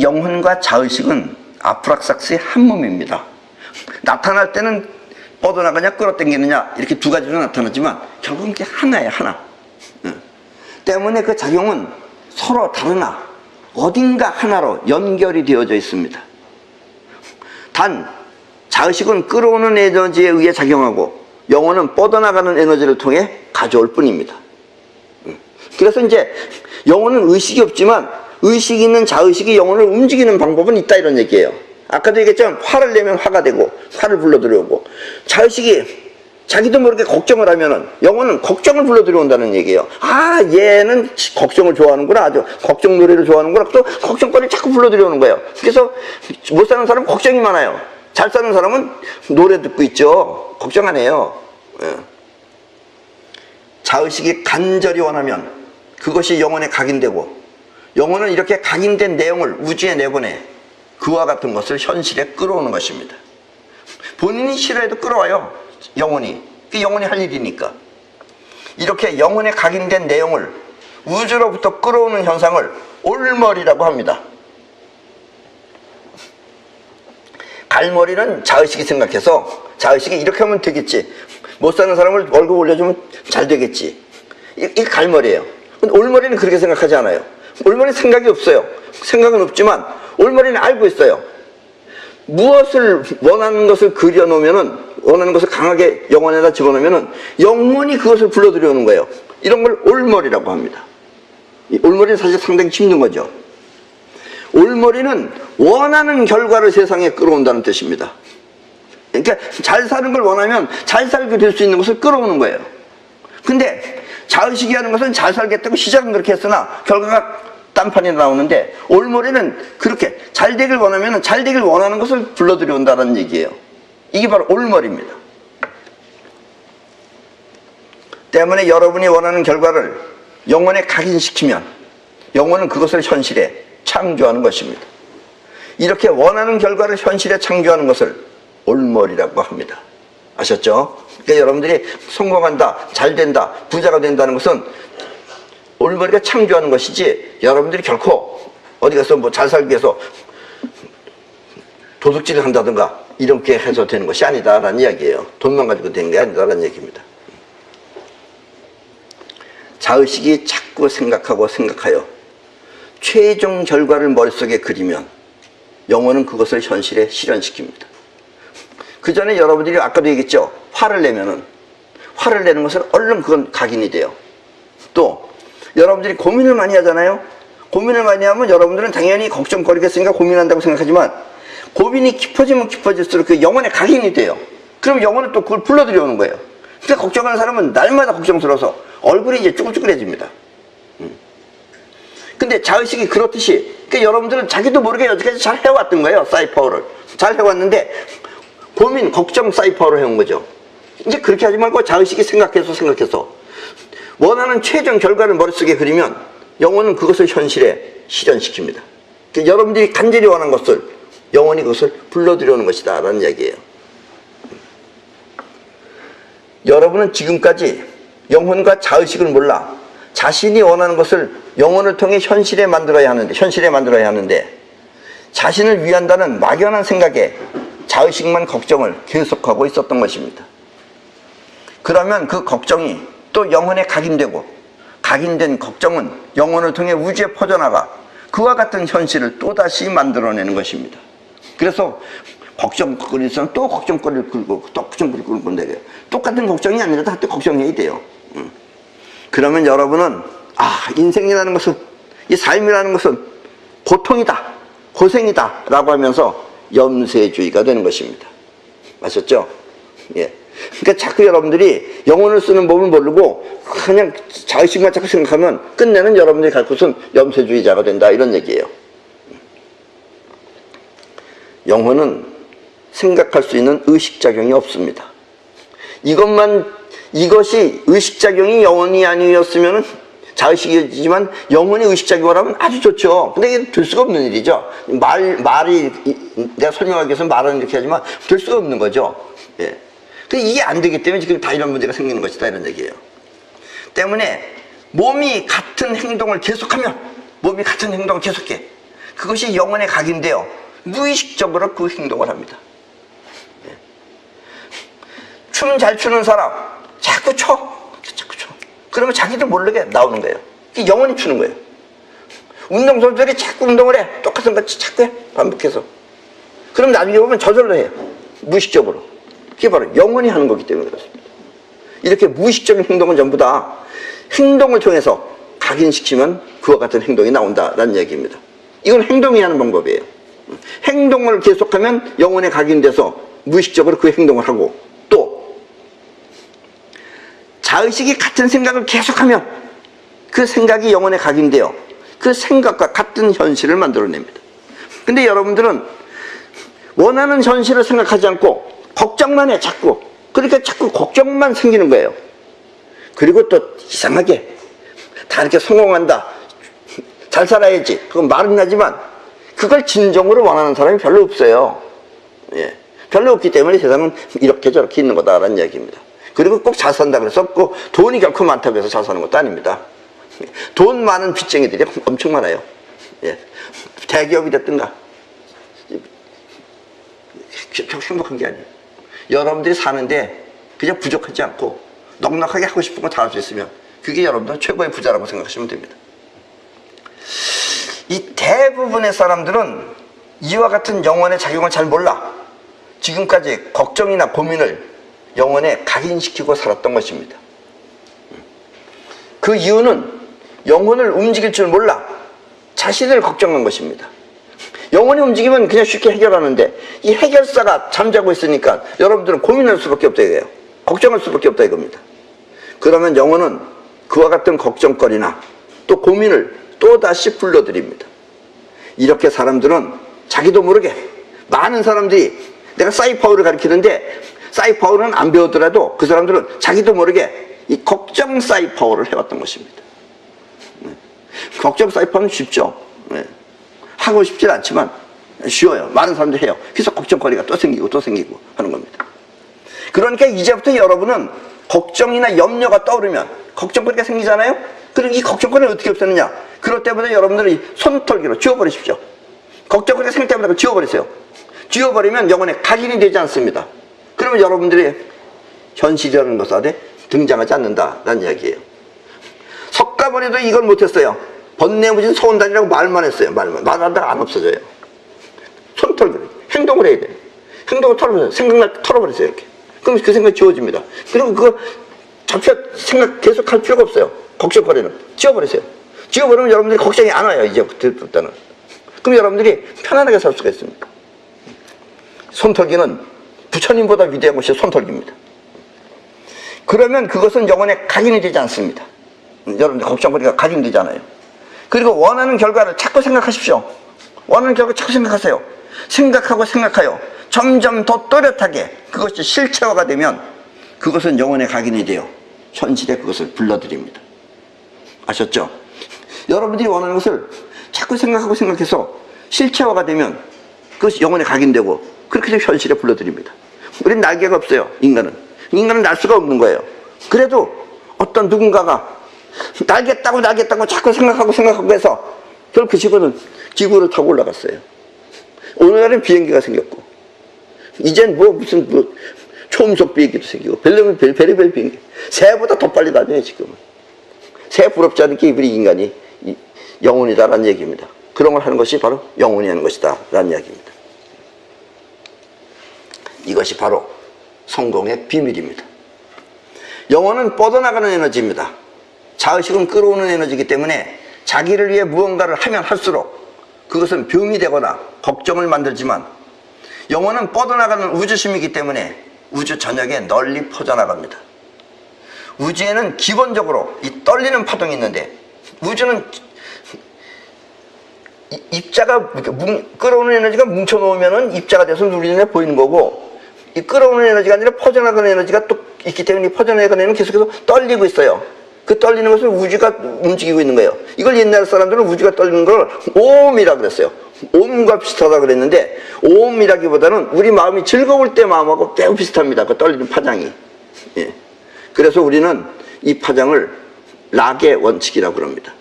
영혼과 자의식은 아프락삭스의 한 몸입니다. 나타날 때는 뻗어나가냐 끌어당기느냐 이렇게 두 가지로 나타나지만 결국은 이게 하나예요, 하나. 때문에 그 작용은 서로 다르나 어딘가 하나로 연결이 되어져 있습니다. 단 자의식은 끌어오는 에너지에 의해 작용하고 영혼은 뻗어나가는 에너지를 통해 가져올 뿐입니다. 그래서 이제 영혼은 의식이 없지만 의식이 있는 자의식이 영혼을 움직이는 방법은 있다, 이런 얘기예요. 아까도 얘기했지만 화를 내면 화가 되고 화를 불러들여오고, 자의식이 자기도 모르게 걱정을 하면은 영혼은 걱정을 불러들여온다는 얘기예요. 아, 얘는 걱정을 좋아하는구나, 아주 걱정 노래를 좋아하는구나, 또 걱정거리를 자꾸 불러들여오는 거예요. 그래서 못 사는 사람은 걱정이 많아요. 잘 사는 사람은 노래 듣고 있죠. 걱정 안 해요. 자의식이 간절히 원하면 그것이 영혼에 각인되고, 영혼은 이렇게 각인된 내용을 우주에 내보내 그와 같은 것을 현실에 끌어오는 것입니다. 본인이 싫어해도 끌어와요, 영혼이. 그게 영혼이 할 일이니까. 이렇게 영혼에 각인된 내용을 우주로부터 끌어오는 현상을 올머리라고 합니다. 갈머리는 자의식이 생각해서 자의식이 이렇게 하면 되겠지, 못 사는 사람을 월급 올려주면 잘 되겠지, 이게 갈머리예요. 근데 올머리는 그렇게 생각하지 않아요. 올머리는 생각이 없어요. 생각은 없지만 올머리는 알고 있어요. 무엇을 원하는 것을 그려놓으면은, 원하는 것을 강하게 영혼에다 집어넣으면은 영혼이 그것을 불러들여오는 거예요. 이런 걸 올머리라고 합니다. 이 올머리는 사실 상당히 힘든 거죠. 올머리는 원하는 결과를 세상에 끌어온다는 뜻입니다. 그러니까 잘 사는 걸 원하면 잘 살게 될 수 있는 것을 끌어오는 거예요. 근데 자의식이 하는 것은 잘 살겠다고 시작은 그렇게 했으나 결과가 딴판이 나오는데, 올머리는 그렇게 잘 되길 원하면 잘 되길 원하는 것을 불러들여온다는 얘기예요. 이게 바로 올머리입니다. 때문에 여러분이 원하는 결과를 영혼에 각인시키면 영혼은 그것을 현실에 창조하는 것입니다. 이렇게 원하는 결과를 현실에 창조하는 것을 올머리라고 합니다. 아셨죠? 그러니까 여러분들이 성공한다, 잘 된다, 부자가 된다는 것은 올머리가 창조하는 것이지, 여러분들이 결코 어디 가서 뭐 잘 살기 위해서 도둑질을 한다든가 이렇게 해서 되는 것이 아니다라는 이야기예요. 돈만 가지고 되는 게 아니다라는 얘기입니다. 자의식이 자꾸 생각하여 최종 결과를 머릿속에 그리면 영혼은 그것을 현실에 실현시킵니다. 그 전에 여러분들이 아까도 얘기했죠. 화를 내면은, 화를 내는 것은 얼른 그건 각인이 돼요. 또 여러분들이 고민을 많이 하잖아요. 고민을 많이 하면 여러분들은 당연히 걱정거리겠으니까 고민한다고 생각하지만, 고민이 깊어지면 깊어질수록 그 영혼에 각인이 돼요. 그럼 영혼은 또 그걸 불러들여오는 거예요. 그러니까 걱정하는 사람은 날마다 걱정스러워서 얼굴이 이제 쭈글쭈글해집니다. 근데 자의식이 그렇듯이, 그러니까 여러분들은 자기도 모르게 여태까지 잘 해왔던 거예요. 사이퍼를 잘 해왔는데 고민, 걱정 사이퍼로 해온 거죠. 이제 그렇게 하지 말고 자의식이 생각해서 원하는 최종 결과를 머릿속에 그리면 영혼은 그것을 현실에 실현시킵니다. 그러니까 여러분들이 간절히 원하는 것을 영혼이 그것을 불러들여오는 것이다 라는 이야기예요. 여러분은 지금까지 영혼과 자의식을 몰라 자신이 원하는 것을 영혼을 통해 현실에 만들어야 하는데 자신을 위한다는 막연한 생각에 자의식만 걱정을 계속하고 있었던 것입니다. 그러면 그 걱정이 또 영혼에 각인되고, 각인된 걱정은 영혼을 통해 우주에 퍼져나가 그와 같은 현실을 또다시 만들어내는 것입니다. 그래서 걱정거리를 있으면 또 걱정거리를 끌고 또 걱정거리를 끌고 내려요. 똑같은 걱정이 아니라도 하여튼 걱정해야 돼요. 그러면 여러분은 인생이라는 것은, 이 삶이라는 것은 고통이다, 고생이다 라고 하면서 염세주의가 되는 것입니다. 아셨죠? 예. 그러니까 자꾸 여러분들이 영혼을 쓰는 법을 모르고 그냥 자의식만 자꾸 생각하면 끝내는 여러분들이 갈 곳은 염세주의자가 된다, 이런 얘기예요. 영혼은 생각할 수 있는 의식작용이 없습니다. 이것이 의식작용이 영혼이 아니었으면 자의식이지만 영혼이 의식작용을 하면 아주 좋죠. 근데 이게 될 수가 없는 일이죠. 말이 내가 설명하기 위해서 말은 이렇게 하지만 될 수가 없는 거죠. 예. 근데 이게 안 되기 때문에 지금 다 이런 문제가 생기는 것이다, 이런 얘기예요. 때문에 몸이 같은 행동을 계속하면, 몸이 같은 행동을 계속해. 그것이 영혼에 각인되어 무의식적으로 그 행동을 합니다. 춤 잘 추는 사람 자꾸 춰. 그러면 자기도 모르게 나오는 거예요. 영혼이 추는 거예요. 운동선수들이 자꾸 운동을 해. 똑같은 거 자꾸 해. 반복해서. 그럼 나중에 보면 저절로 해요. 무의식적으로. 그게 바로 영혼이 하는 거기 때문에 그렇습니다. 이렇게 무의식적인 행동은 전부 다 행동을 통해서 각인시키면 그와 같은 행동이 나온다라는 얘기입니다. 이건 행동이 하는 방법이에요. 행동을 계속하면 영혼에 각인돼서 무의식적으로 그 행동을 하고, 또 자의식이 같은 생각을 계속하면 그 생각이 영혼에 각인되어 그 생각과 같은 현실을 만들어냅니다. 근데 여러분들은 원하는 현실을 생각하지 않고 걱정만 해, 자꾸. 그러니까 자꾸 걱정만 생기는 거예요. 그리고 또 이상하게 다 이렇게 성공한다, 잘 살아야지, 그건 말은 하지만 그걸 진정으로 원하는 사람이 별로 없어요. 예. 별로 없기 때문에 세상은 이렇게 저렇게 있는 거다라는 얘기입니다. 그리고 꼭 잘 산다 그래서 꼭 돈이 결코 많다고 해서 잘 사는 것도 아닙니다. 돈 많은 빚쟁이들이 엄청 많아요. 예. 대기업이 됐든가 행복한 게 아니에요. 여러분들이 사는데 그냥 부족하지 않고 넉넉하게 하고 싶은 거 다 할 수 있으면 그게 여러분들 최고의 부자라고 생각하시면 됩니다. 이 대부분의 사람들은 이와 같은 영혼의 작용을 잘 몰라 지금까지 걱정이나 고민을 영혼에 각인시키고 살았던 것입니다. 그 이유는 영혼을 움직일 줄 몰라 자신을 걱정한 것입니다. 영혼이 움직이면 그냥 쉽게 해결하는데 이 해결사가 잠자고 있으니까 여러분들은 고민할 수밖에 없다 이거예요. 걱정할 수밖에 없다 이겁니다. 그러면 영혼은 그와 같은 걱정거리나 또 고민을 또다시 불러들입니다. 이렇게 사람들은 자기도 모르게, 많은 사람들이 내가 사이파워를 가르치는데 사이파워는 안 배우더라도 그 사람들은 자기도 모르게 이 걱정 사이파워를 해왔던 것입니다. 걱정 사이파워는 쉽죠. 하고 싶진 않지만 쉬워요. 많은 사람들이 해요. 그래서 걱정거리가 또 생기고 또 생기고 하는 겁니다. 그러니까 이제부터 여러분은 걱정이나 염려가 떠오르면 걱정거리가 생기잖아요. 그럼 이 걱정거리는 어떻게 없애느냐? 그럴 때마다 여러분들이 손털기로 지워버리십시오. 걱정거리가 생길 때마다 지워버리세요. 지워버리면 영혼에 각인이 되지 않습니다. 그러면 여러분들이 현실이라는 것 안에 등장하지 않는다라는 이야기예요. 석가모니도 이걸 못했어요. 번뇌무진 소원단이라고 말만 했어요. 말하다가 안 없어져요. 손 털고 행동을 해야 돼요. 행동을 털어버려요. 생각날 때 털어버리세요. 이렇게. 그럼 그 생각이 지워집니다. 그리고 그거 생각 계속 할 필요가 없어요. 걱정거리는 지워버리세요. 지워버리면 여러분들이 걱정이 안 와요. 이제부터는. 그럼 여러분들이 편안하게 살 수가 있습니다. 손털기는 부처님보다 위대한 것이 손털기입니다. 그러면 그것은 영혼에 각인이 되지 않습니다. 여러분들 걱정거리가 각인되잖아요. 그리고 원하는 결과를 자꾸 생각하십시오. 원하는 결과 자꾸 생각하세요. 생각하고 생각하여 점점 더 또렷하게 그것이 실체화가 되면 그것은 영혼에 각인이 되어 현실에 그것을 불러들입니다. 아셨죠? 여러분들이 원하는 것을 자꾸 생각하고 생각해서 실체화가 되면 그것이 영혼에 각인되고 그렇게 해서 현실에 불러들입니다. 우린 날개가 없어요. 인간은 날 수가 없는 거예요. 그래도 어떤 누군가가 날개 따고 자꾸 생각하고 해서 결국 그 친구는 지구를 타고 올라갔어요. 오늘날은 비행기가 생겼고 이젠 무슨 초음속 비행기도 생기고 별의별 비행기, 새보다 더 빨리 다녀요. 지금은 새 부럽지 않은 게 우리 인간이 영혼이다라는 얘기입니다. 그런 걸 하는 것이 바로 영혼이 하는 것이다 라는 이야기입니다. 이것이 바로 성공의 비밀입니다. 영혼은 뻗어나가는 에너지입니다. 자의식은 끌어오는 에너지이기 때문에 자기를 위해 무언가를 하면 할수록 그것은 병이 되거나 걱정을 만들지만 영혼은 뻗어나가는 우주심이기 때문에 우주 전역에 널리 퍼져나갑니다. 우주에는 기본적으로 이 떨리는 파동이 있는데 우주는 입자가 끌어오는 에너지가 뭉쳐놓으면 입자가 돼서 우리 눈에 보이는 거고 이 끌어오는 에너지가 아니라 퍼져나가는 에너지가 또 있기 때문에 이 퍼져나가는 에너지는 계속해서 떨리고 있어요. 그 떨리는 것을 우주가 움직이고 있는 거예요. 이걸 옛날 사람들은 우주가 떨리는 걸 오음이라고 그랬어요. 오음과 비슷하다고 그랬는데 오음이라기보다는 우리 마음이 즐거울 때 마음하고 매우 비슷합니다. 그 떨리는 파장이. 예. 그래서 우리는 이 파장을 락의 원칙이라고 그럽니다.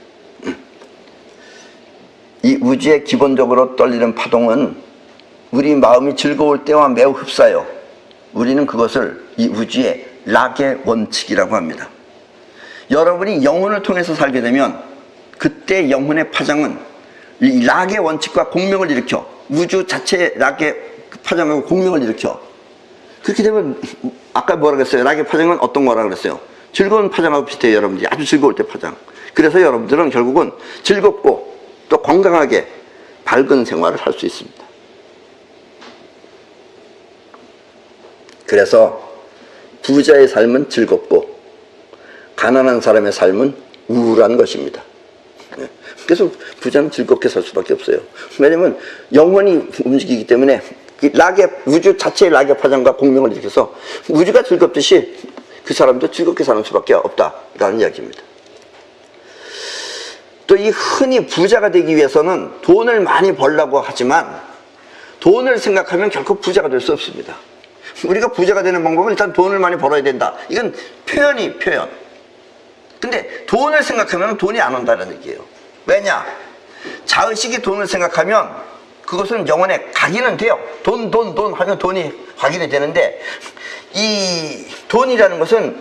이 우주에 기본적으로 떨리는 파동은 우리 마음이 즐거울 때와 매우 흡사해요. 우리는 그것을 이 우주의 락의 원칙이라고 합니다. 여러분이 영혼을 통해서 살게 되면 그때 영혼의 파장은 이 락의 원칙과 공명을 일으켜 우주 자체의 락의 파장하고 공명을 일으켜. 그렇게 되면 아까 뭐라 그랬어요? 락의 파장은 어떤 거라 그랬어요? 즐거운 파장하고 비슷해요. 여러분들이 아주 즐거울 때 파장. 그래서 여러분들은 결국은 즐겁고 또 건강하게 밝은 생활을 할 수 있습니다. 그래서 부자의 삶은 즐겁고 가난한 사람의 삶은 우울한 것입니다. 그래서 부자는 즐겁게 살 수밖에 없어요. 왜냐면 영혼이 움직이기 때문에 우주 자체의 락의 파장과 공명을 일으켜서 우주가 즐겁듯이 그 사람도 즐겁게 사는 수밖에 없다라는 이야기입니다. 또 이 흔히 부자가 되기 위해서는 돈을 많이 벌려고 하지만 돈을 생각하면 결코 부자가 될 수 없습니다. 우리가 부자가 되는 방법은 일단 돈을 많이 벌어야 된다. 이건 표현. 근데 돈을 생각하면 돈이 안 온다는 얘기예요. 왜냐? 자의식이 돈을 생각하면 그것은 영혼에 각인은 돼요. 돈 하면 돈이 확인이 되는데 이 돈이라는 것은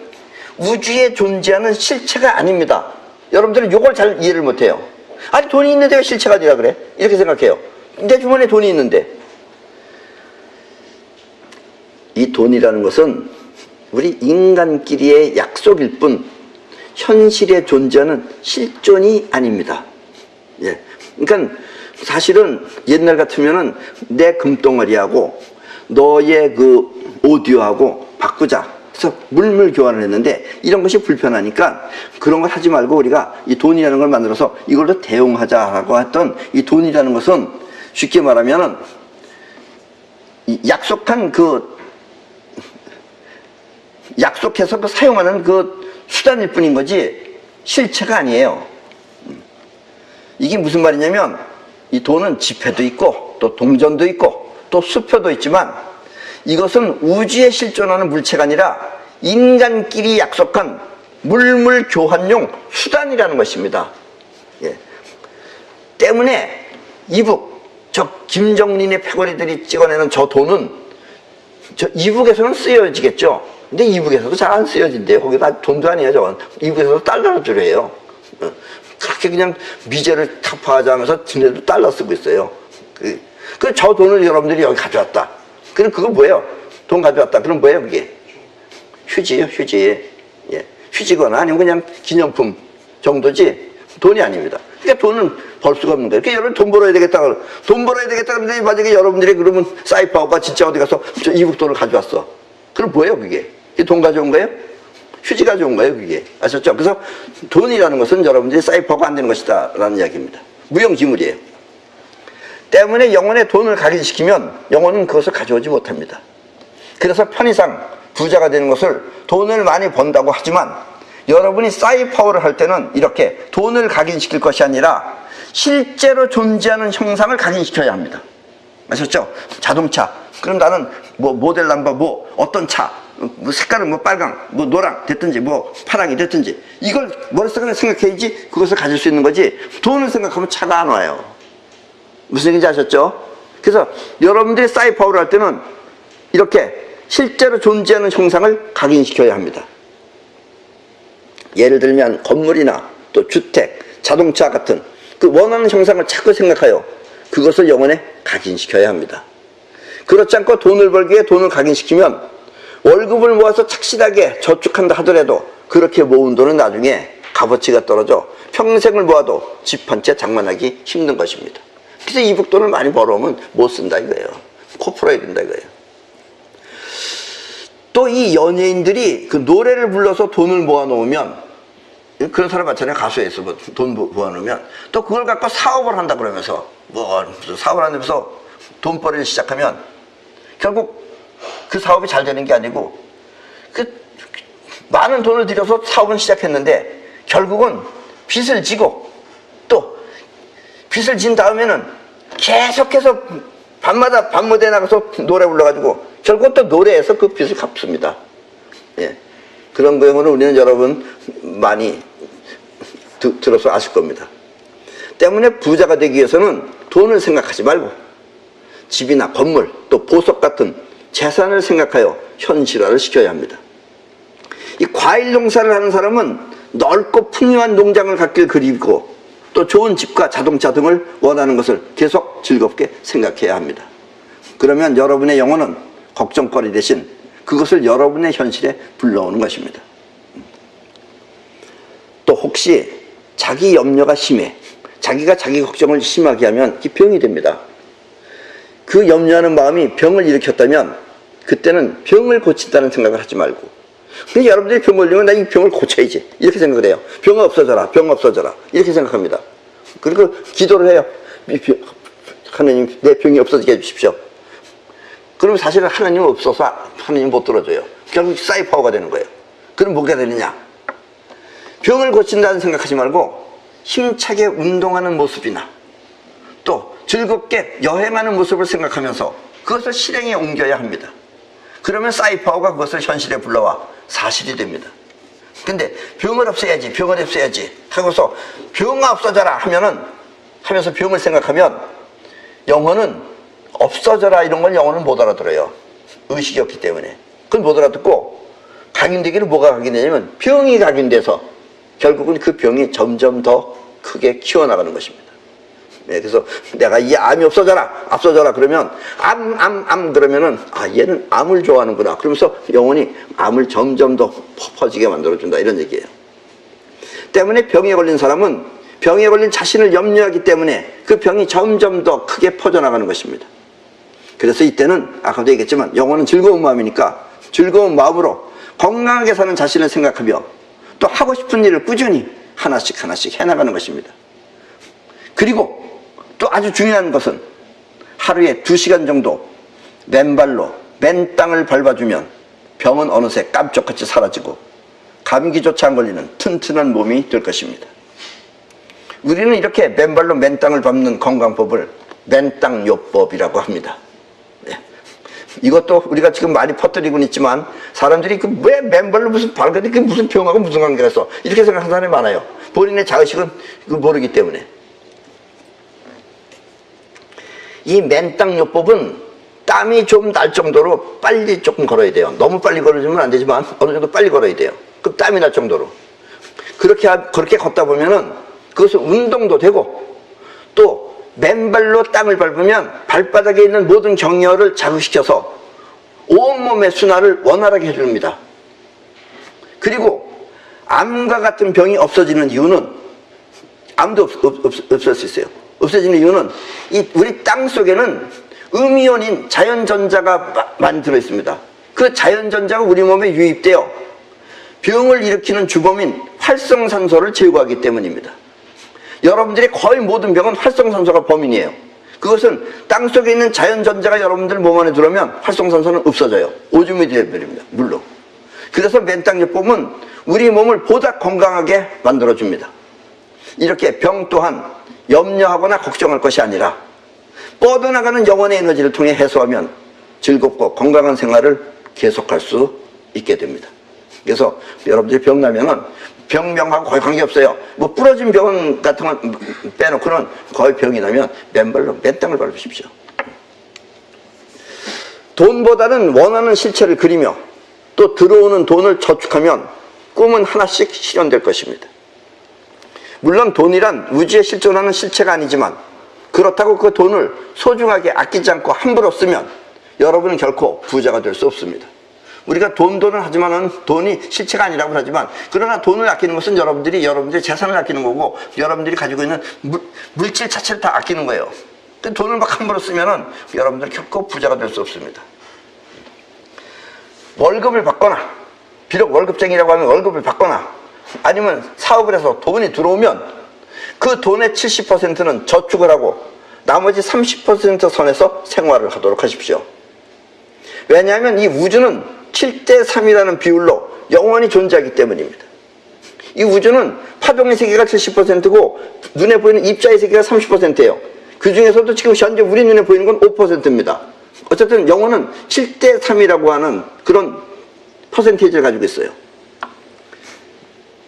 우주에 존재하는 실체가 아닙니다. 여러분들은 이걸 잘 이해를 못해요. 아니 돈이 있는데 왜 실체가 아니라 그래? 이렇게 생각해요. 내 주머니에 돈이 있는데. 이 돈이라는 것은 우리 인간끼리의 약속일 뿐 현실에 존재하는 실존이 아닙니다. 예. 그러니까 사실은 옛날 같으면은 내 금덩어리하고 너의 그 오디오하고 바꾸자. 그래서 물물 교환을 했는데 이런 것이 불편하니까 그런 걸 하지 말고 우리가 이 돈이라는 걸 만들어서 이걸로 대용하자라고 했던 이 돈이라는 것은 쉽게 말하면은 약속해서 그 사용하는 그 수단일 뿐인 거지 실체가 아니에요. 이게 무슨 말이냐면 이 돈은 지폐도 있고 또 동전도 있고 또 수표도 있지만 이것은 우주에 실존하는 물체가 아니라 인간끼리 약속한 물물 교환용 수단이라는 것입니다. 예. 때문에 저 김정린의 패거리들이 찍어내는 저 돈은 저 이북에서는 쓰여지겠죠. 근데 이북에서도 잘 안 쓰여진대요. 거기다 돈도 아니에요. 저건 이북에서도 달러로 줄여요. 그렇게 그냥 미제를 타파하자면서 지네도 달러 쓰고 있어요. 저 돈을 여러분들이 여기 가져왔다. 그럼 그건 뭐예요? 돈 가져왔다. 그럼 뭐예요 그게? 휴지예요, 휴지. 예. 휴지거나 아니면 그냥 기념품 정도지 돈이 아닙니다. 그러니까 돈은 벌 수가 없는 거예요. 그러니까 여러분 돈 벌어야 되겠다. 돈 벌어야 되겠다. 그런데 만약에 여러분들이 그러면 사이파오가 진짜 어디 가서 저 이북 돈을 가져왔어. 그럼 뭐예요 그게? 돈 가져온 거예요? 휴지 가져온 거예요 그게. 아셨죠? 그래서 돈이라는 것은 여러분들이 사이파오가 안 되는 것이다 라는 이야기입니다. 무용지물이에요. 때문에 영혼의 돈을 각인시키면 영혼은 그것을 가져오지 못합니다. 그래서 편의상 부자가 되는 것을 돈을 많이 번다고 하지만 여러분이 사이파워를 할 때는 이렇게 돈을 각인시킬 것이 아니라 실제로 존재하는 형상을 각인시켜야 합니다. 아셨죠? 자동차. 그럼 나는 뭐 모델 넘버 뭐 어떤 차, 뭐 색깔은 뭐 빨강, 뭐 노랑 됐든지 뭐 파랑이 됐든지 이걸 머릿속에 생각해야지 그것을 가질 수 있는 거지 돈을 생각하면 차가 안 와요. 무슨 얘기인지 아셨죠? 그래서 여러분들이 사이파워를 할 때는 이렇게 실제로 존재하는 형상을 각인시켜야 합니다. 예를 들면 건물이나 또 주택, 자동차 같은 그 원하는 형상을 자꾸 생각하여 그것을 영혼에 각인시켜야 합니다. 그렇지 않고 돈을 벌기 위해 돈을 각인시키면 월급을 모아서 착실하게 저축한다 하더라도 그렇게 모은 돈은 나중에 값어치가 떨어져 평생을 모아도 집 한 채 장만하기 힘든 것입니다. 그래서 이북 돈을 많이 벌어오면 못 쓴다 이거예요. 코 풀어야 된다 이거예요. 또 이 연예인들이 그 노래를 불러서 돈을 모아놓으면 그런 사람 많잖아요. 가수에서 뭐 돈 모아놓으면 또 그걸 갖고 사업을 한다 그러면서 뭐 사업을 하면서 돈벌이를 시작하면 결국 그 사업이 잘 되는 게 아니고 그 많은 돈을 들여서 사업은 시작했는데 결국은 빚을 지고 또 빚을 진 다음에는 계속해서 밤마다 밤무대에 나가서 노래 불러가지고 결국 또 노래에서 그 빚을 갚습니다. 예. 그런 경우는 우리는 여러분 많이 들어서 아실 겁니다. 때문에 부자가 되기 위해서는 돈을 생각하지 말고 집이나 건물 또 보석 같은 재산을 생각하여 현실화를 시켜야 합니다. 이 과일 농사를 하는 사람은 넓고 풍요한 농장을 갖길 그리고 또 좋은 집과 자동차 등을 원하는 것을 계속 즐겁게 생각해야 합니다. 그러면 여러분의 영혼은 걱정거리 대신 그것을 여러분의 현실에 불러오는 것입니다. 또 혹시 자기 염려가 심해 자기가 자기 걱정을 심하게 하면 이 병이 됩니다. 그 염려하는 마음이 병을 일으켰다면 그때는 병을 고친다는 생각을 하지 말고 근데 여러분들이 병 걸리면 나 이 병을 고쳐야지 이렇게 생각을 해요. 병 없어져라 병 없어져라 이렇게 생각합니다. 그리고 기도를 해요. 하나님 내 병이 없어지게 해주십시오. 그럼 사실은 하나님 없어서 하나님 못 들어줘요. 결국 사이파워가 되는 거예요. 그럼 뭐가 되느냐, 병을 고친다는 생각하지 말고 힘차게 운동하는 모습이나 또 즐겁게 여행하는 모습을 생각하면서 그것을 실행에 옮겨야 합니다. 그러면 사이파워가 그것을 현실에 불러와 사실이 됩니다. 근데 병을 없애야지 병을 없애야지 하고서 병아 없어져라 하면서 병을 생각하면 영혼은 없어져라 이런 건 영혼은 못 알아들어요. 의식이 없기 때문에. 그건 못 알아듣고 각인되기를 뭐가 각인되냐면 병이 각인돼서 결국은 그 병이 점점 더 크게 키워나가는 것입니다. 네, 그래서 내가 이 암이 없어져라 그러면 암 그러면은 얘는 암을 좋아하는구나 그러면서 영혼이 암을 점점 더 퍼지게 만들어준다 이런 얘기예요. 때문에 병에 걸린 사람은 병에 걸린 자신을 염려하기 때문에 그 병이 점점 더 크게 퍼져나가는 것입니다. 그래서 이때는 아까도 얘기했지만 영혼은 즐거운 마음이니까 즐거운 마음으로 건강하게 사는 자신을 생각하며 또 하고 싶은 일을 꾸준히 하나씩 해나가는 것입니다. 그리고 또 아주 중요한 것은 하루에 2시간 정도 맨발로 맨 땅을 밟아주면 병은 어느새 깜짝같이 사라지고 감기조차 안 걸리는 튼튼한 몸이 될 것입니다. 우리는 이렇게 맨발로 맨 땅을 밟는 건강법을 맨땅요법이라고 합니다. 네. 이것도 우리가 지금 많이 퍼뜨리고는 있지만 사람들이 왜 맨발로 무슨 밟는데 그게 무슨 병하고 무슨 관계가 있어 이렇게 생각하는 사람이 많아요. 본인의 자의식은 모르기 때문에. 이 맨땅요법은 땀이 좀 날 정도로 빨리 조금 걸어야 돼요. 너무 빨리 걸어주면 안 되지만 어느 정도 빨리 걸어야 돼요. 그럼 땀이 날 정도로. 그렇게 걷다 보면은 그것은 운동도 되고 또 맨발로 땅을 밟으면 발바닥에 있는 모든 경혈을 자극시켜서 온몸의 순환을 원활하게 해줍니다. 그리고 암과 같은 병이 없어지는 이유는 암도 없을 수 있어요. 없어지는 이유는 우리 땅 속에는 음이온인 자연전자가 많이 들어있습니다. 그 자연전자가 우리 몸에 유입되어 병을 일으키는 주범인 활성산소를 제거하기 때문입니다. 여러분들의 거의 모든 병은 활성산소가 범인이에요. 그것은 땅 속에 있는 자연전자가 여러분들 몸 안에 들어오면 활성산소는 없어져요. 오줌이 되어버립니다. 물로. 그래서 맨땅요법은 우리 몸을 보다 건강하게 만들어줍니다. 이렇게 병 또한 염려하거나 걱정할 것이 아니라 뻗어나가는 영혼의 에너지를 통해 해소하면 즐겁고 건강한 생활을 계속할 수 있게 됩니다. 그래서 여러분들이 병 나면은 병명하고 거의 관계없어요. 뭐 부러진 병 같은 건 빼놓고는 거의 병이 나면 맨발로 맨 땅을 밟으십시오. 돈보다는 원하는 실체를 그리며 또 들어오는 돈을 저축하면 꿈은 하나씩 실현될 것입니다. 물론 돈이란 우주에 실존하는 실체가 아니지만 그렇다고 그 돈을 소중하게 아끼지 않고 함부로 쓰면 여러분은 결코 부자가 될 수 없습니다. 우리가 돈을 하지만은 돈이 실체가 아니라고 하지만 그러나 돈을 아끼는 것은 여러분들의 재산을 아끼는 거고 여러분들이 가지고 있는 물질 자체를 다 아끼는 거예요. 돈을 막 함부로 쓰면은 여러분들 결코 부자가 될 수 없습니다. 월급을 받거나 비록 월급쟁이라고 하면 월급을 받거나 아니면 사업을 해서 돈이 들어오면 그 돈의 70%는 저축을 하고 나머지 30% 선에서 생활을 하도록 하십시오. 왜냐하면 이 우주는 7대3이라는 비율로 영원히 존재하기 때문입니다. 이 우주는 파동의 세계가 70%고 눈에 보이는 입자의 세계가 30%예요. 그 중에서도 지금 현재 우리 눈에 보이는 건 5%입니다. 어쨌든 영혼은 7대3이라고 하는 그런 퍼센테이지를 가지고 있어요.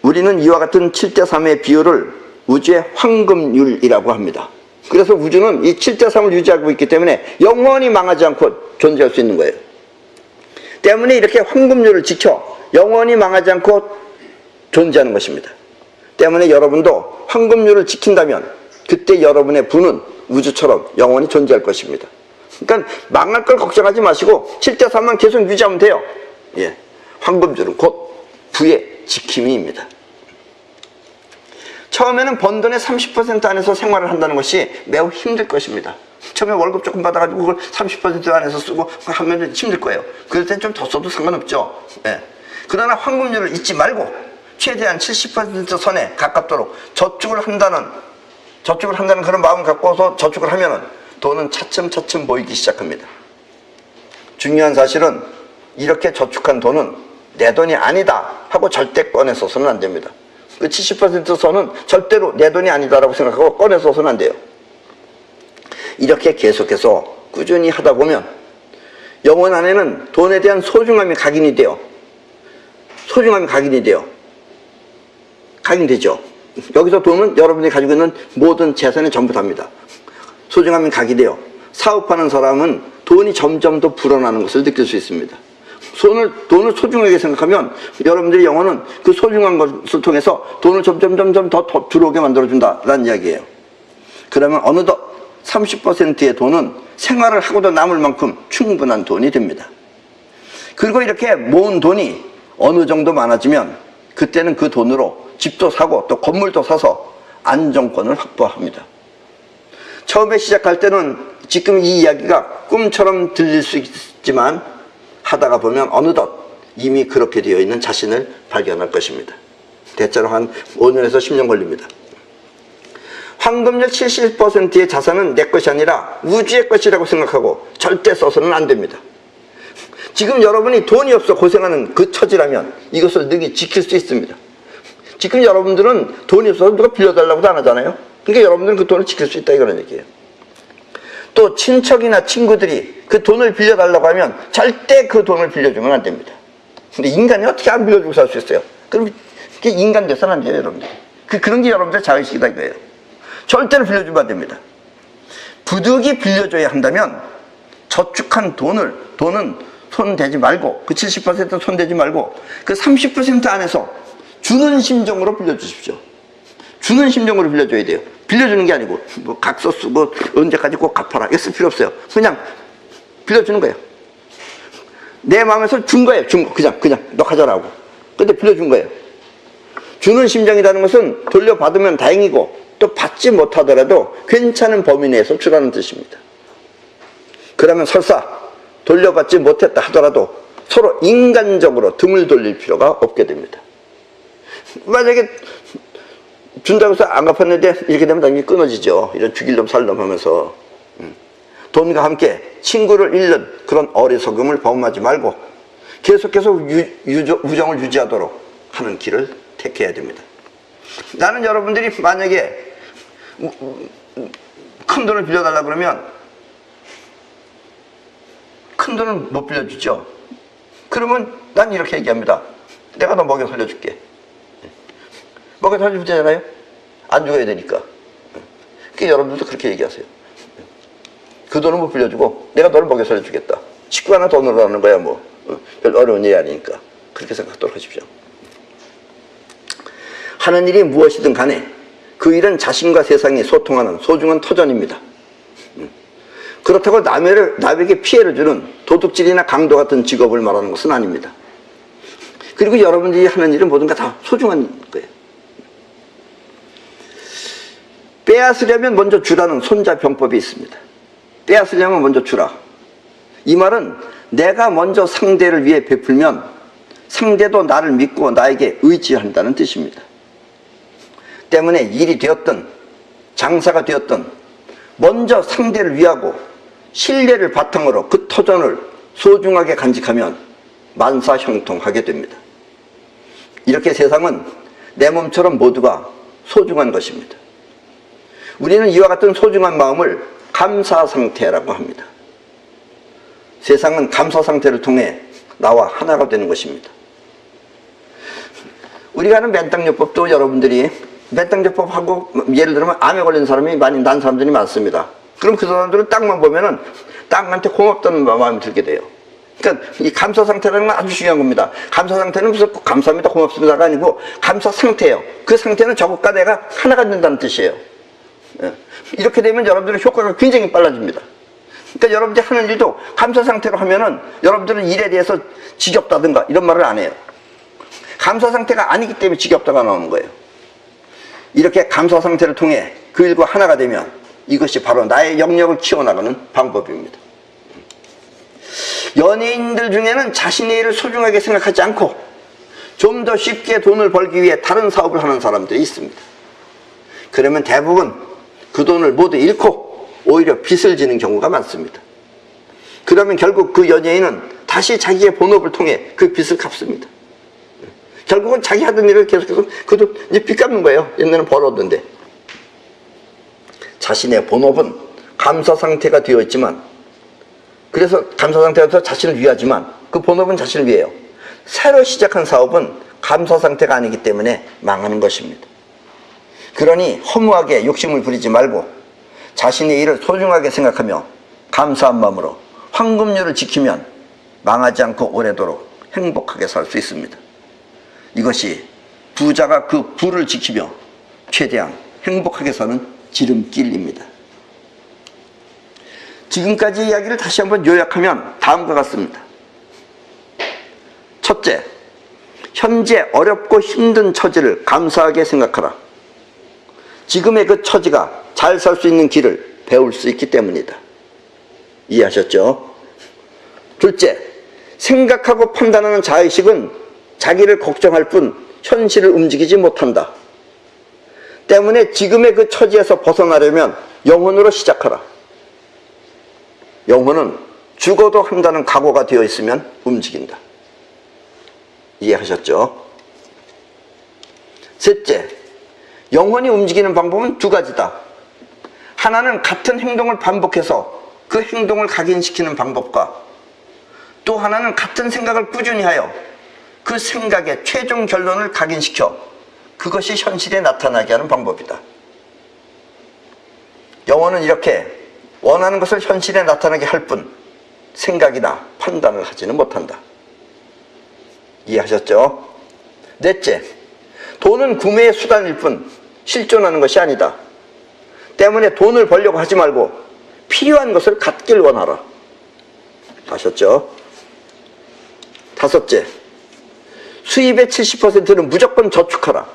우리는 이와 같은 7대3의 비율을 우주의 황금률이라고 합니다. 그래서 우주는 이 7대3을 유지하고 있기 때문에 영원히 망하지 않고 존재할 수 있는 거예요. 때문에 이렇게 황금률을 지켜 영원히 망하지 않고 존재하는 것입니다. 때문에 여러분도 황금률을 지킨다면 그때 여러분의 부는 우주처럼 영원히 존재할 것입니다. 그러니까 망할 걸 걱정하지 마시고 7대3만 계속 유지하면 돼요. 예, 황금률은 곧 부의 지킴이입니다. 처음에는 번 돈의 30% 안에서 생활을 한다는 것이 매우 힘들 것입니다. 처음에 월급 조금 받아가지고 그걸 30% 안에서 쓰고 하면 힘들 거예요. 그럴 땐 좀 더 써도 상관없죠. 예. 그러나 황금률을 잊지 말고 최대한 70% 선에 가깝도록 저축을 한다는 그런 마음을 갖고서 저축을 하면은 돈은 차츰차츰 모이기 시작합니다. 중요한 사실은 이렇게 저축한 돈은 내 돈이 아니다 하고 절대 꺼내서는 안 됩니다. 그 70% 선은 절대로 내 돈이 아니다라고 생각하고 꺼내서는 안 돼요. 이렇게 계속해서 꾸준히 하다 보면 영혼 안에는 돈에 대한 소중함이 각인되죠. 여기서 돈은 여러분이 가지고 있는 모든 재산이 전부 답니다. 소중함이 각인돼요. 사업하는 사람은 돈이 점점 더 불어나는 것을 느낄 수 있습니다. 돈을 소중하게 생각하면 여러분들의 영혼은 그 소중한 것을 통해서 돈을 점점 더 들어오게 만들어준다라는 이야기예요. 그러면 어느덧 30%의 돈은 생활을 하고도 남을 만큼 충분한 돈이 됩니다. 그리고 이렇게 모은 돈이 어느 정도 많아지면 그때는 그 돈으로 집도 사고 또 건물도 사서 안정권을 확보합니다. 처음에 시작할 때는 지금 이 이야기가 꿈처럼 들릴 수 있지만 하다가 보면 어느덧 이미 그렇게 되어 있는 자신을 발견할 것입니다. 대체로 한 5년에서 10년 걸립니다. 황금률 70%의 자산은 내 것이 아니라 우주의 것이라고 생각하고 절대 써서는 안 됩니다. 지금 여러분이 돈이 없어 고생하는 그 처지라면 이것을 능히 지킬 수 있습니다. 지금 여러분들은 돈이 없어서 누가 빌려달라고도 안 하잖아요. 그러니까 여러분들은 그 돈을 지킬 수 있다 이런 얘기예요. 또 친척이나 친구들이 그 돈을 빌려달라고 하면 절대 그 돈을 빌려주면 안 됩니다. 근데 인간이 어떻게 안 빌려주고 살 수 있어요? 그럼 그게 인간 돼서는 안 돼요, 여러분들. 그런 게 여러분들 자의식이다 이거예요. 절대로 빌려주면 안 됩니다. 부득이 빌려줘야 한다면 저축한 돈은 손대지 말고 그 70% 손대지 말고 그 30% 안에서 주는 심정으로 빌려주십시오. 주는 심정으로 빌려줘야 돼요. 빌려주는 게 아니고 뭐 각서 쓰고 언제까지 꼭 갚아라 이거 쓸 필요 없어요. 그냥 빌려주는 거예요. 내 마음에서 준 거예요. 그냥 너 가져라고. 근데 빌려준 거예요. 주는 심정이라는 것은 돌려받으면 다행이고 또 받지 못하더라도 괜찮은 범위 내에서 주라는 뜻입니다. 그러면 설사 돌려받지 못했다 하더라도 서로 인간적으로 등을 돌릴 필요가 없게 됩니다. 만약에 준다고 해서 안 갚았는데 이렇게 되면 당연히 끊어지죠. 이런 죽일 놈 살 놈 하면서 돈과 함께 친구를 잃는 그런 어리석음을 범하지 말고 계속해서 우정을 유지하도록 하는 길을 택해야 됩니다. 나는 여러분들이 만약에 큰 돈을 빌려달라 그러면 큰 돈을 못 빌려주죠. 그러면 난 이렇게 얘기합니다. 내가 너 먹여 살려줄게. 먹여 살려주잖아요. 안 죽어야 되니까. 그러니까 여러분들도 그렇게 얘기하세요. 그 돈을 못 빌려주고 내가 너를 먹여 살려주겠다. 식구 하나 더 늘어나는 거야 뭐. 별 어려운 일이 아니니까. 그렇게 생각하도록 하십시오. 하는 일이 무엇이든 간에 그 일은 자신과 세상이 소통하는 소중한 터전입니다. 그렇다고 남에게 피해를 주는 도둑질이나 강도 같은 직업을 말하는 것은 아닙니다. 그리고 여러분들이 하는 일은 모든 게 다 소중한 거예요. 빼앗으려면 먼저 주라는 손자병법이 있습니다. 빼앗으려면 먼저 주라. 이 말은 내가 먼저 상대를 위해 베풀면 상대도 나를 믿고 나에게 의지한다는 뜻입니다. 때문에 일이 되었든 장사가 되었든 먼저 상대를 위하고 신뢰를 바탕으로 그 터전을 소중하게 간직하면 만사형통하게 됩니다. 이렇게 세상은 내 몸처럼 모두가 소중한 것입니다. 우리는 이와 같은 소중한 마음을 감사상태라고 합니다. 세상은 감사상태를 통해 나와 하나가 되는 것입니다. 우리가 하는 맨땅요법도 여러분들이 맹장제법하고 예를 들면 암에 걸린 사람이 많이 난 사람들이 많습니다. 그럼 그 사람들은 땅만 보면은 땅한테 고맙다는 마음이 들게 돼요. 그러니까 이 감사 상태라는 건 아주 중요한 겁니다. 감사 상태는 무슨 감사합니다, 고맙습니다가 아니고 감사 상태예요. 그 상태는 저것과 내가 하나가 된다는 뜻이에요. 이렇게 되면 여러분들의 효과가 굉장히 빨라집니다. 그러니까 여러분들이 하는 일도 감사 상태로 하면은 여러분들은 일에 대해서 지겹다든가 이런 말을 안 해요. 감사 상태가 아니기 때문에 지겹다가 나오는 거예요. 이렇게 감사 상태를 통해 그 일과 하나가 되면 이것이 바로 나의 영역을 키워나가는 방법입니다. 연예인들 중에는 자신의 일을 소중하게 생각하지 않고 좀 더 쉽게 돈을 벌기 위해 다른 사업을 하는 사람들이 있습니다. 그러면 대부분 그 돈을 모두 잃고 오히려 빚을 지는 경우가 많습니다. 그러면 결국 그 연예인은 다시 자기의 본업을 통해 그 빚을 갚습니다. 결국은 자기 하던 일을 계속해서 그도 이제 빚 갚는 거예요. 옛날에는 벌었는데. 자신의 본업은 감사 상태가 되어 있지만, 그래서 감사 상태가 돼서 자신을 위하지만 그 본업은 자신을 위해요. 새로 시작한 사업은 감사 상태가 아니기 때문에 망하는 것입니다. 그러니 허무하게 욕심을 부리지 말고 자신의 일을 소중하게 생각하며 감사한 마음으로 황금률을 지키면 망하지 않고 오래도록 행복하게 살 수 있습니다. 이것이 부자가 그 부를 지키며 최대한 행복하게 사는 지름길입니다. 지금까지 이야기를 다시 한번 요약하면 다음과 같습니다. 첫째, 현재 어렵고 힘든 처지를 감사하게 생각하라. 지금의 그 처지가 잘 살 수 있는 길을 배울 수 있기 때문이다. 이해하셨죠? 둘째, 생각하고 판단하는 자의식은 자기를 걱정할 뿐 현실을 움직이지 못한다. 때문에 지금의 그 처지에서 벗어나려면 영혼으로 시작하라. 영혼은 죽어도 한다는 각오가 되어 있으면 움직인다. 이해하셨죠? 셋째, 영혼이 움직이는 방법은 두 가지다. 하나는 같은 행동을 반복해서 그 행동을 각인시키는 방법과 또 하나는 같은 생각을 꾸준히 하여 그 생각의 최종 결론을 각인시켜 그것이 현실에 나타나게 하는 방법이다. 영혼은 이렇게 원하는 것을 현실에 나타나게 할 뿐 생각이나 판단을 하지는 못한다. 이해하셨죠? 넷째, 돈은 구매의 수단일 뿐 실존하는 것이 아니다. 때문에 돈을 벌려고 하지 말고 필요한 것을 갖길 원하라. 아셨죠? 다섯째, 수입의 70%는 무조건 저축하라.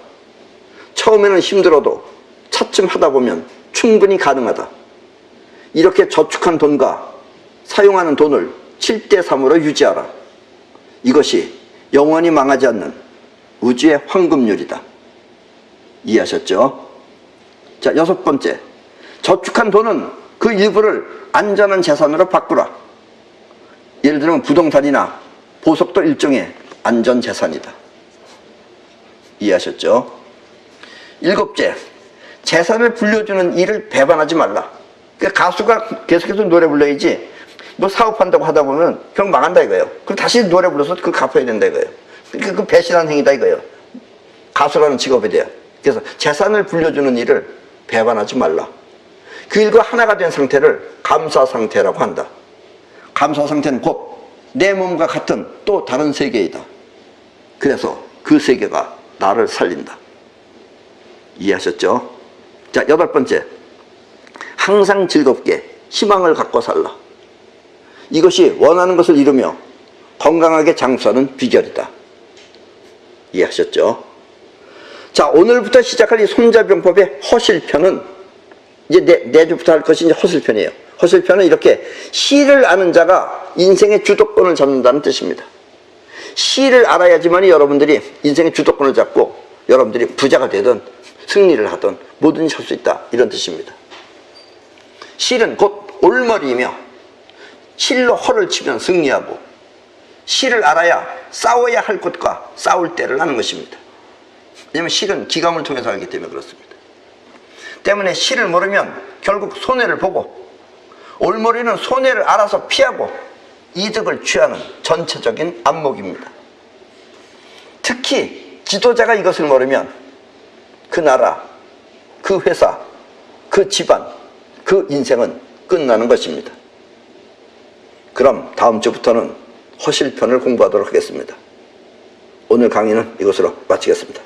처음에는 힘들어도 차츰 하다 보면 충분히 가능하다. 이렇게 저축한 돈과 사용하는 돈을 7대3으로 유지하라. 이것이 영원히 망하지 않는 우주의 황금률이다. 이해하셨죠? 자, 여섯 번째, 저축한 돈은 그 일부를 안전한 재산으로 바꾸라. 예를 들면 부동산이나 보석도 일종의 안전재산이다. 이해하셨죠? 일곱째, 재산을 불려주는 일을 배반하지 말라. 그러니까 가수가 계속해서 노래 불러야지 뭐 사업한다고 하다 보면 결국 망한다 이거예요. 그럼 다시 노래 불러서 그걸 갚아야 된다 이거예요. 그러니까 그 배신한 행위다 이거예요. 가수라는 직업에 대해. 그래서 재산을 불려주는 일을 배반하지 말라. 그 일과 하나가 된 상태를 감사 상태라고 한다. 감사 상태는 곧 내 몸과 같은 또 다른 세계이다. 그래서 그 세계가 나를 살린다. 이해하셨죠? 자, 여덟 번째, 항상 즐겁게 희망을 갖고 살라. 이것이 원하는 것을 이루며 건강하게 장수하는 비결이다. 이해하셨죠? 자, 오늘부터 시작할 이 손자병법의 허실편은 이제 내주부터 할 것이 이제 허실편이에요. 허실편은 이렇게 시를 아는 자가 인생의 주도권을 잡는다는 뜻입니다. 시를 알아야지만 여러분들이 인생의 주도권을 잡고 여러분들이 부자가 되든 승리를 하든 뭐든지 할 수 있다, 이런 뜻입니다. 실은 곧 올머리이며 실로 허를 치면 승리하고, 실을 알아야 싸워야 할 것과 싸울 때를 아는 것입니다. 왜냐하면 실은 기감을 통해서 알기 때문에 그렇습니다. 때문에 실을 모르면 결국 손해를 보고, 올머리는 손해를 알아서 피하고 이득을 취하는 전체적인 안목입니다. 특히 지도자가 이것을 모르면 그 나라, 그 회사, 그 집안, 그 인생은 끝나는 것입니다. 그럼 다음 주부터는 허실편을 공부하도록 하겠습니다. 오늘 강의는 이것으로 마치겠습니다.